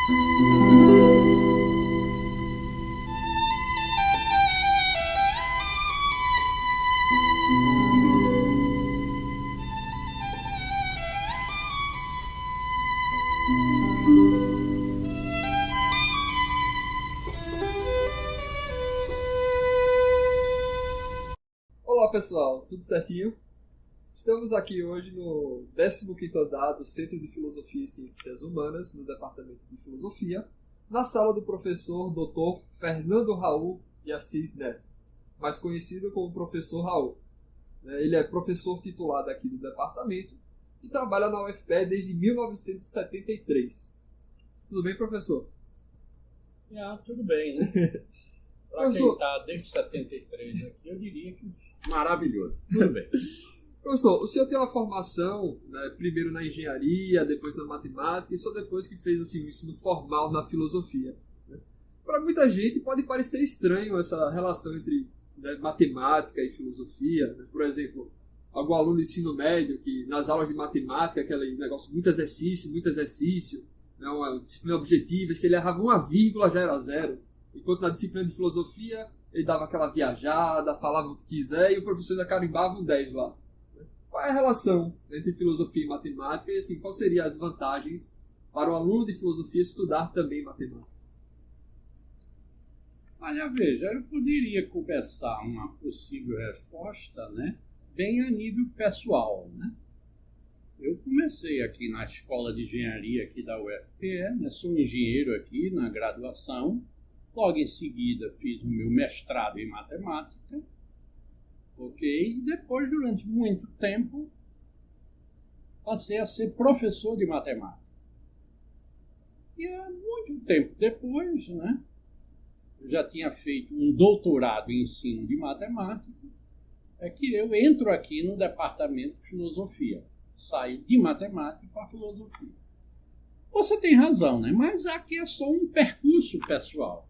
Olá pessoal, tudo certinho? Estamos aqui hoje no 15º andar do Centro de Filosofia e Ciências Humanas, no Departamento de Filosofia, na sala do professor Dr. Fernando Raul de Assis Neto, mais conhecido como Professor Raul. Ele é professor titulado aqui do departamento e trabalha na UFPE desde 1973. Tudo bem, professor? Tudo bem, né? Para quem está desde 73 aqui, eu diria que maravilhoso. Tudo bem. Professor, o senhor tem uma formação, né, primeiro na engenharia, depois na matemática, e só depois que fez assim, o ensino formal na filosofia. Né? Para muita gente pode parecer estranho essa relação entre matemática e filosofia. Né? Por exemplo, algum aluno do ensino médio que nas aulas de matemática, aquele negócio, muito exercício, né, uma disciplina objetiva, se ele errava uma vírgula já era zero. Enquanto na disciplina de filosofia, ele dava aquela viajada, falava o que quiser, e o professor ainda carimbava um 10 lá. Qual é a relação entre filosofia e matemática? E assim, quais seriam as vantagens para o aluno de filosofia estudar também matemática? Olha, veja, eu poderia começar uma possível resposta, né, bem a nível pessoal, né? Eu comecei aqui na Escola de Engenharia aqui da UFPE, né, sou engenheiro aqui na graduação. Logo em seguida fiz o meu mestrado em matemática, e depois, durante muito tempo, passei a ser professor de matemática. E há muito tempo depois, né, eu já tinha feito um doutorado em ensino de matemática, é que eu entro aqui no departamento de filosofia. Saio de matemática para filosofia. Você tem razão, né? Mas aqui é só um percurso pessoal.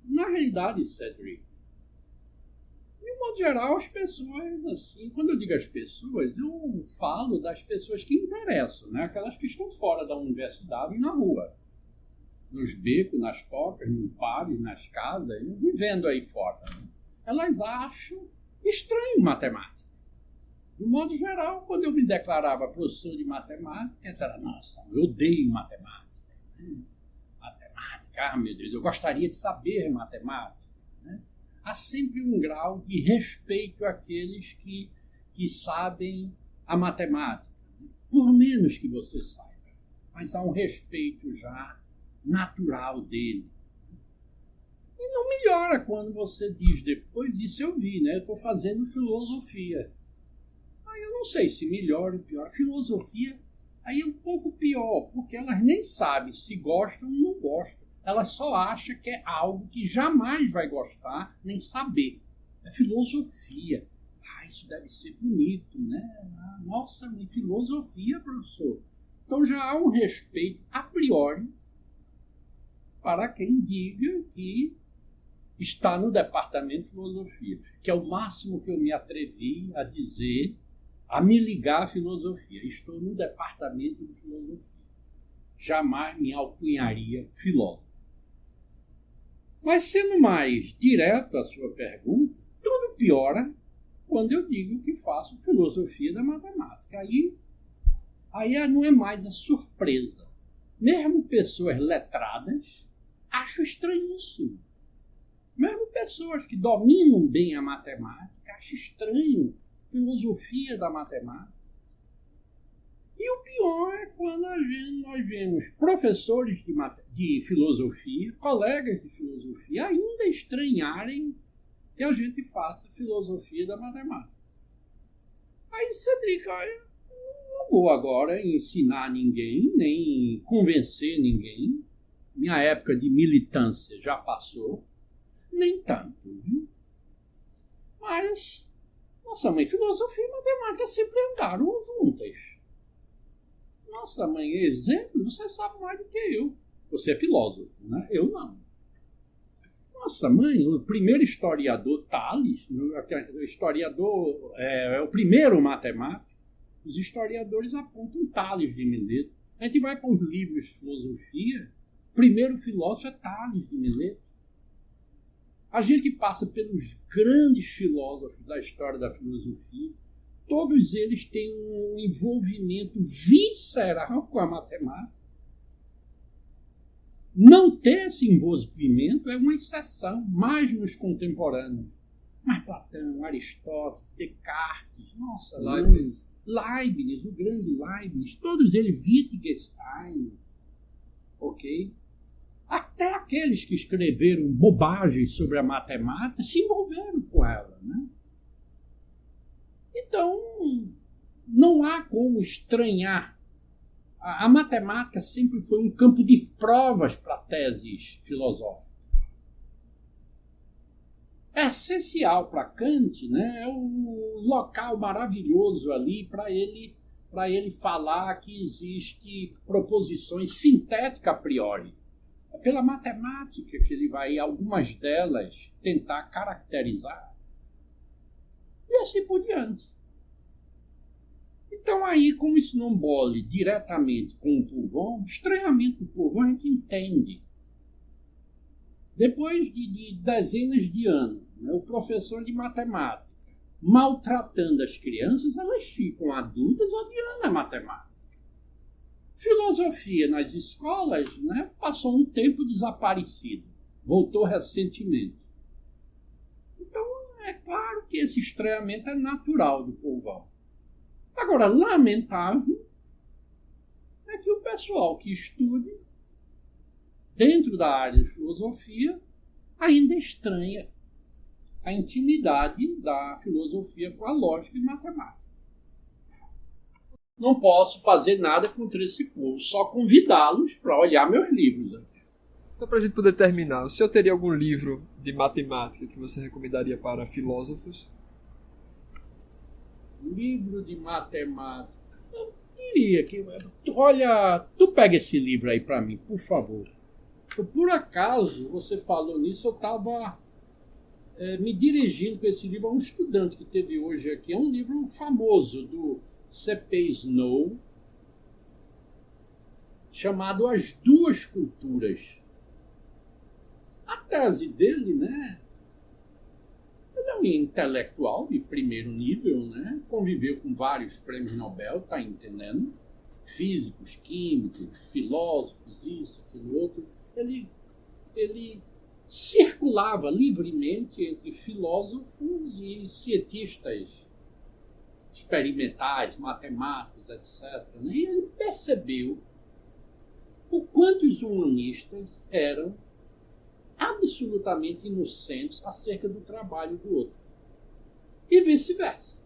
Na realidade, Cedric, de modo geral, as pessoas, assim, quando eu digo as pessoas, eu falo das pessoas que interessam, né? Aquelas que estão fora da universidade e na rua, nos becos, nas tocas, nos bares, nas casas, vivendo aí fora. Né? Elas acham estranho matemática. De modo geral, quando eu me declarava professor de matemática, eles falaram, nossa, eu odeio matemática. Matemática, meu Deus, eu gostaria de saber matemática. Né? Há sempre um grau de respeito àqueles que sabem a matemática, né? Por menos que você saiba, mas há um respeito já natural dele. E não melhora quando você diz depois, isso eu vi, né? Eu estou fazendo filosofia. Aí eu não sei se melhora ou pior. Filosofia aí é um pouco pior, porque elas nem sabem se gostam ou não gostam. Elas só acham que é algo que jamais vai gostar, nem saber. É filosofia. Isso deve ser bonito, né? Nossa, filosofia, professor. Então já há um respeito a priori para quem diga que está no departamento de filosofia, que é o máximo que eu me atrevi a dizer, a me ligar à filosofia. Estou no departamento de filosofia. Jamais me alcunharia filósofo. Mas sendo mais direto a sua pergunta, tudo piora quando eu digo que faço filosofia da matemática. Aí não é mais a surpresa. Mesmo pessoas letradas acham estranhíssimo. Mesmo pessoas que dominam bem a matemática acham estranho filosofia da matemática. E o pior é quando nós vemos professores de filosofia, colegas de filosofia, ainda estranharem que a gente faça filosofia da matemática. Aí, Cedric, eu não vou agora ensinar ninguém, nem convencer ninguém. Minha época de militância já passou. Nem tanto, viu? Mas, nossa mãe, filosofia e matemática sempre andaram juntas. Nossa mãe, exemplo, você sabe mais do que eu. Você é filósofo, né? Eu não. Nossa mãe, o primeiro historiador, Tales, o historiador é o primeiro matemático. Os historiadores apontam Tales de Mileto. A gente vai para os livros de filosofia, o primeiro filósofo é Tales de Mileto. A gente passa pelos grandes filósofos da história da filosofia, todos eles têm um envolvimento visceral com a matemática. Não ter esse envolvimento é uma exceção, mais nos contemporâneos. Mas Platão, Aristóteles, Descartes, nossa, Leibniz, o grande Leibniz, todos eles, Wittgenstein, ok? Até aqueles que escreveram bobagens sobre a matemática se envolveram com ela, né? Então, não há como estranhar. A matemática sempre foi um campo de provas para teses filosóficas. É essencial para Kant, né? É um local maravilhoso ali para ele falar que existe proposições sintéticas a priori. É pela matemática que ele vai, algumas delas, tentar caracterizar. E assim por diante. Então aí, como isso não bole diretamente com o Proudhon, estranhamento do Proudhon a gente entende. Depois de dezenas de anos, né, o professor de matemática maltratando as crianças, elas ficam adultas odiando a matemática. Filosofia nas escolas, né, passou um tempo desaparecido, voltou recentemente. Então, é claro que esse estranhamento é natural do Proudhon. Agora, lamentável é que o pessoal que estude dentro da área de filosofia ainda estranha a intimidade da filosofia com a lógica e matemática. Não posso fazer nada contra esse povo, só convidá-los para olhar meus livros aqui. Então, para a gente poder terminar, o senhor teria algum livro de matemática que você recomendaria para filósofos? Livro de matemática. Eu diria que... Olha, tu pega esse livro aí para mim, por favor. Por acaso, você falou nisso, eu estava me dirigindo com esse livro a um estudante que teve hoje aqui. É um livro famoso do C.P. Snow, chamado As Duas Culturas. A tese dele, né? Ele é um intelectual de primeiro nível, né? Conviveu com vários prêmios Nobel, tá entendendo? Físicos, químicos, filósofos, isso, aquilo, outro. Ele circulava livremente entre filósofos e cientistas experimentais, matemáticos, etc. E ele percebeu o quanto os humanistas eram absolutamente inocentes acerca do trabalho do outro. E vice-versa.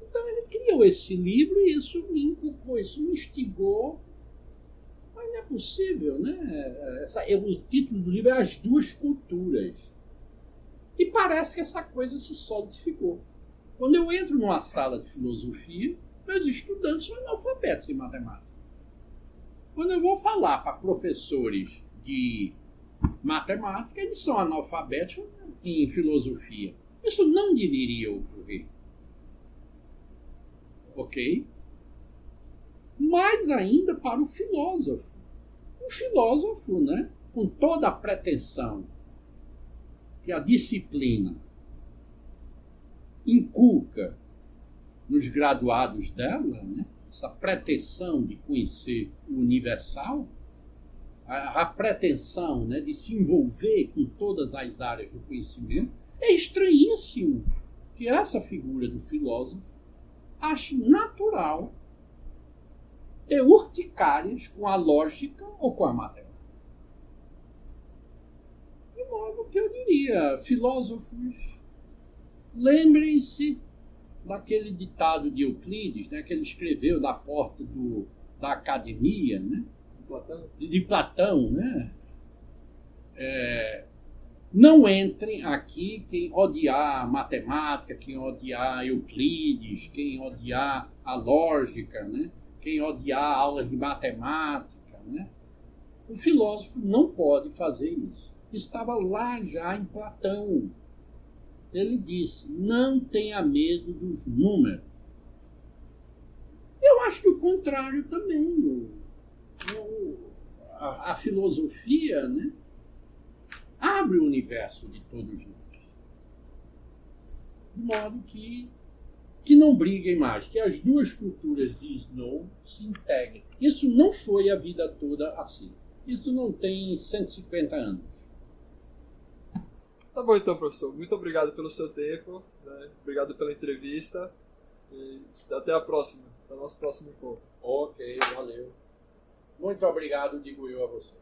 Então ele criou esse livro e isso me inculcou, isso me instigou. Mas não é possível, né? O título do livro é As Duas Culturas. E parece que essa coisa se solidificou. Quando eu entro numa sala de filosofia, meus estudantes são analfabetos em matemática. Quando eu vou falar para professores de matemática, eles são analfabetos em filosofia. Isso não deveria ocorrer. Ok? Mais ainda para o filósofo. O filósofo, né, com toda a pretensão que a disciplina inculca nos graduados dela, né, essa pretensão de conhecer o universal, a pretensão, né, de se envolver com todas as áreas do conhecimento, é estranhíssimo que essa figura do filósofo ache natural ter urticárias com a lógica ou com a matemática. De modo que eu diria, filósofos, lembrem-se daquele ditado de Euclides, né, que ele escreveu da porta da academia, né, de Platão, né? Não entrem aqui quem odiar a matemática, quem odiar Euclides, quem odiar a lógica, né? Quem odiar a aula de matemática, né? O filósofo não pode fazer isso. Estava lá já em Platão. Ele disse, não tenha medo dos números. Eu Eu acho que o contrário também. A filosofia, né, abre o universo de todos nós. De modo que não briguem mais, que as duas culturas de Snow se integrem. Isso não foi a vida toda assim. Isso não tem 150 anos. Tá bom então, professor. Muito obrigado pelo seu tempo, né? Obrigado pela entrevista. E até a próxima. Até o nosso próximo encontro. Ok, valeu. Muito obrigado, digo eu a você.